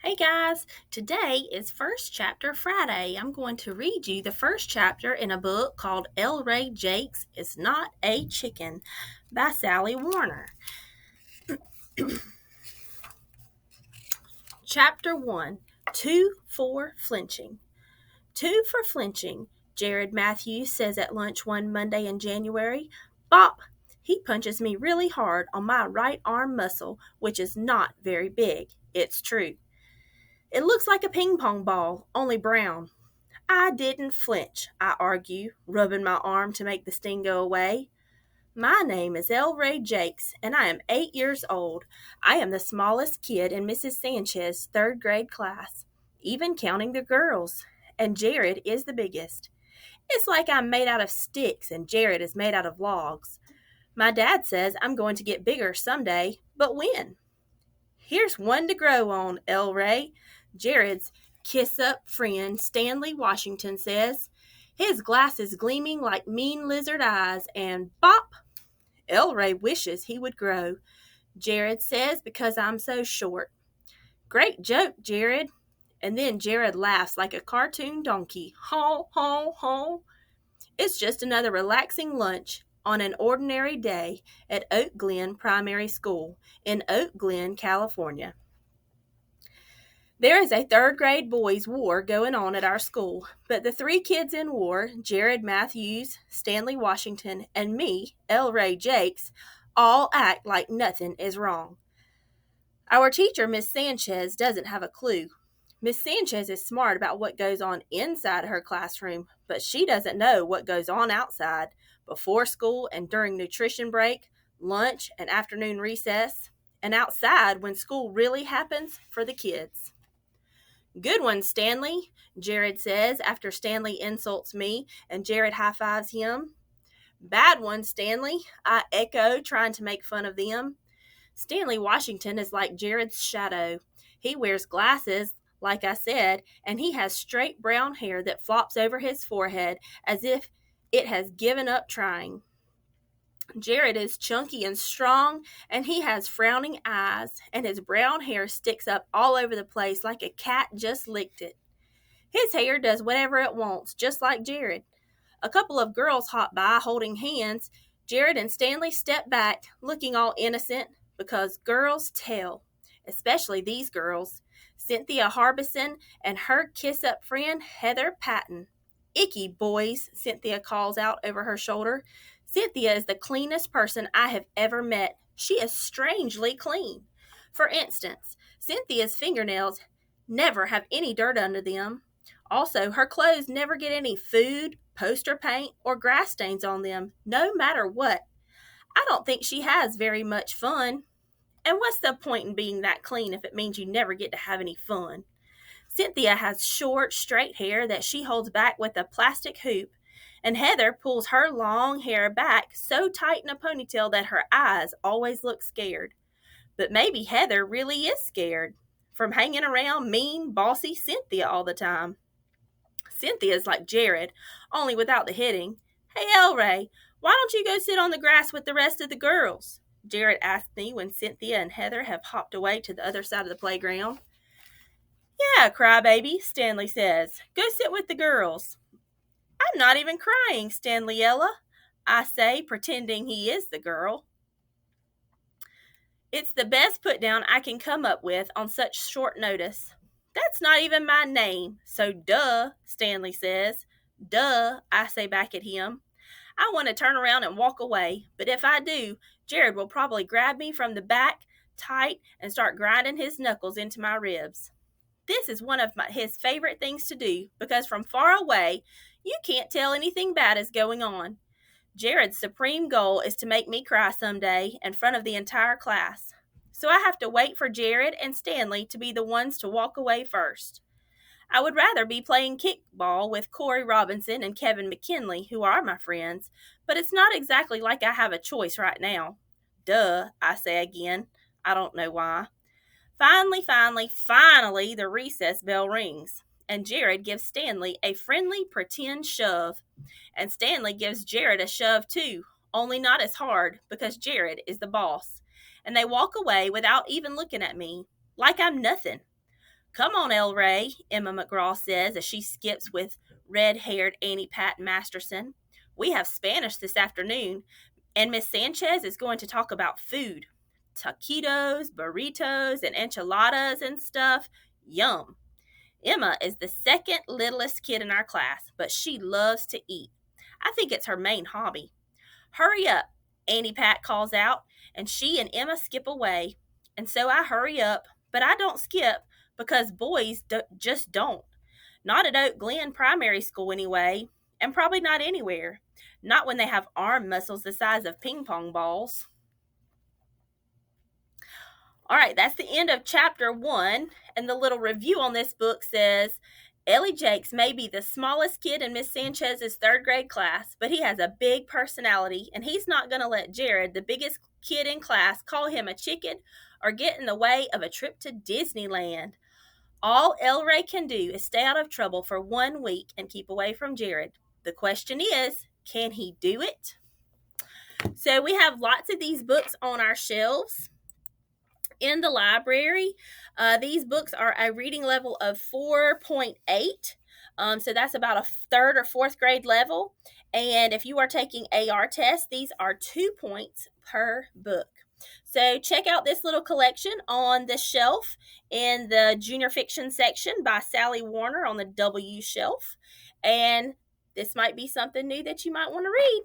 Hey guys, today is First Chapter Friday. I'm going to read you the first chapter in a book called El Ray Jakes Is Not a Chicken by Sally Warner. Chapter 1 Two for Flinching. Two for flinching, Jared Matthews says at lunch one Monday in January. Bop! He punches me really hard on my right arm muscle, which is not very big. It's true. It looks like a ping pong ball, only brown. I didn't flinch, I argue, rubbing my arm to make the sting go away. My name is El Ray Jakes, and I am 8 years old. I am the smallest kid in Mrs. Sanchez's third grade class, even counting the girls, and Jared is the biggest. It's like I'm made out of sticks and Jared is made out of logs. My dad says I'm going to get bigger someday, but when? Here's one to grow on, El Ray. Jared's kiss-up friend Stanley Washington says. His glasses gleaming like mean lizard eyes, and bop! El Ray wishes he would grow. Jared says because I'm so short. Great joke, Jared. And then Jared laughs like a cartoon donkey. Haw, haw, haw. It's just another relaxing lunch on an ordinary day at Oak Glen Primary School in Oak Glen, California. There is a third grade boys' war going on at our school, but the three kids in war, Jared Matthews, Stanley Washington, and me, El Ray Jakes, all act like nothing is wrong. Our teacher, Miss Sanchez, doesn't have a clue. Miss Sanchez is smart about what goes on inside her classroom, but she doesn't know what goes on outside, before school and during nutrition break, lunch and afternoon recess, and outside when school really happens for the kids. Good one, Stanley, Jared says after Stanley insults me and Jared high-fives him. Bad one, Stanley, I echo, trying to make fun of them. Stanley Washington is like Jared's shadow. He wears glasses, like I said, and he has straight brown hair that flops over his forehead as if it has given up trying. Jared is chunky and strong, and he has frowning eyes, and his brown hair sticks up all over the place like a cat just licked it. His hair does whatever it wants, just like Jared. A couple of girls hop by holding hands. Jared and Stanley step back, looking all innocent, because girls tell, especially these girls. Cynthia Harbison and her kiss-up friend Heather Patton. Icky, boys, Cynthia calls out over her shoulder. Cynthia is the cleanest person I have ever met. She is strangely clean. For instance, Cynthia's fingernails never have any dirt under them. Also, her clothes never get any food, poster paint, or grass stains on them, no matter what. I don't think she has very much fun. And what's the point in being that clean if it means you never get to have any fun? Cynthia has short, straight hair that she holds back with a plastic hoop, and Heather pulls her long hair back so tight in a ponytail that her eyes always look scared. But maybe Heather really is scared from hanging around mean, bossy Cynthia all the time. Cynthia's like Jared, only without the hitting. Hey, El Ray, why don't you go sit on the grass with the rest of the girls? Jared asked me when Cynthia and Heather have hopped away to the other side of the playground. Yeah, crybaby, Stanley says. Go sit with the girls. I'm not even crying, Stanleyella, I say, pretending he is the girl. It's the best put down I can come up with on such short notice. That's not even my name, so duh, Stanley says. Duh, I say back at him. I want to turn around and walk away, but if I do, Jared will probably grab me from the back tight and start grinding his knuckles into my ribs. This is one of his favorite things to do because from far away, you can't tell anything bad is going on. Jared's supreme goal is to make me cry someday in front of the entire class. So I have to wait for Jared and Stanley to be the ones to walk away first. I would rather be playing kickball with Corey Robinson and Kevin McKinley, who are my friends, but it's not exactly like I have a choice right now. Duh, I say again. I don't know why. Finally, the recess bell rings, and Jared gives Stanley a friendly pretend shove. And Stanley gives Jared a shove too, only not as hard because Jared is the boss. And they walk away without even looking at me, like I'm nothing. Come on, El Ray, Emma McGraw says as she skips with red-haired Annie Pat Masterson. We have Spanish this afternoon, and Miss Sanchez is going to talk about food. Taquitos, burritos, and enchiladas and stuff. Yum. Emma is the second littlest kid in our class, but she loves to eat. I think it's her main hobby. Hurry up, Annie Pat calls out, and she and Emma skip away. And so I hurry up, but I don't skip because boys just don't. Not at Oak Glen Primary School anyway, and probably not anywhere. Not when they have arm muscles the size of ping pong balls. All right, that's the end of chapter 1, and the little review on this book says, Ellie Jakes may be the smallest kid in Miss Sanchez's 3rd grade class, but he has a big personality, and he's not going to let Jared, the biggest kid in class, call him a chicken or get in the way of a trip to Disneyland. All El Ray can do is stay out of trouble for 1 week and keep away from Jared. The question is, can he do it? So we have lots of these books on our shelves in the library. These books are a reading level of 4.8. So that's about a 3rd or 4th grade level. And if you are taking AR tests, these are 2 points per book. So check out this little collection on the shelf in the junior fiction section by Sally Warner on the W shelf. And this might be something new that you might want to read.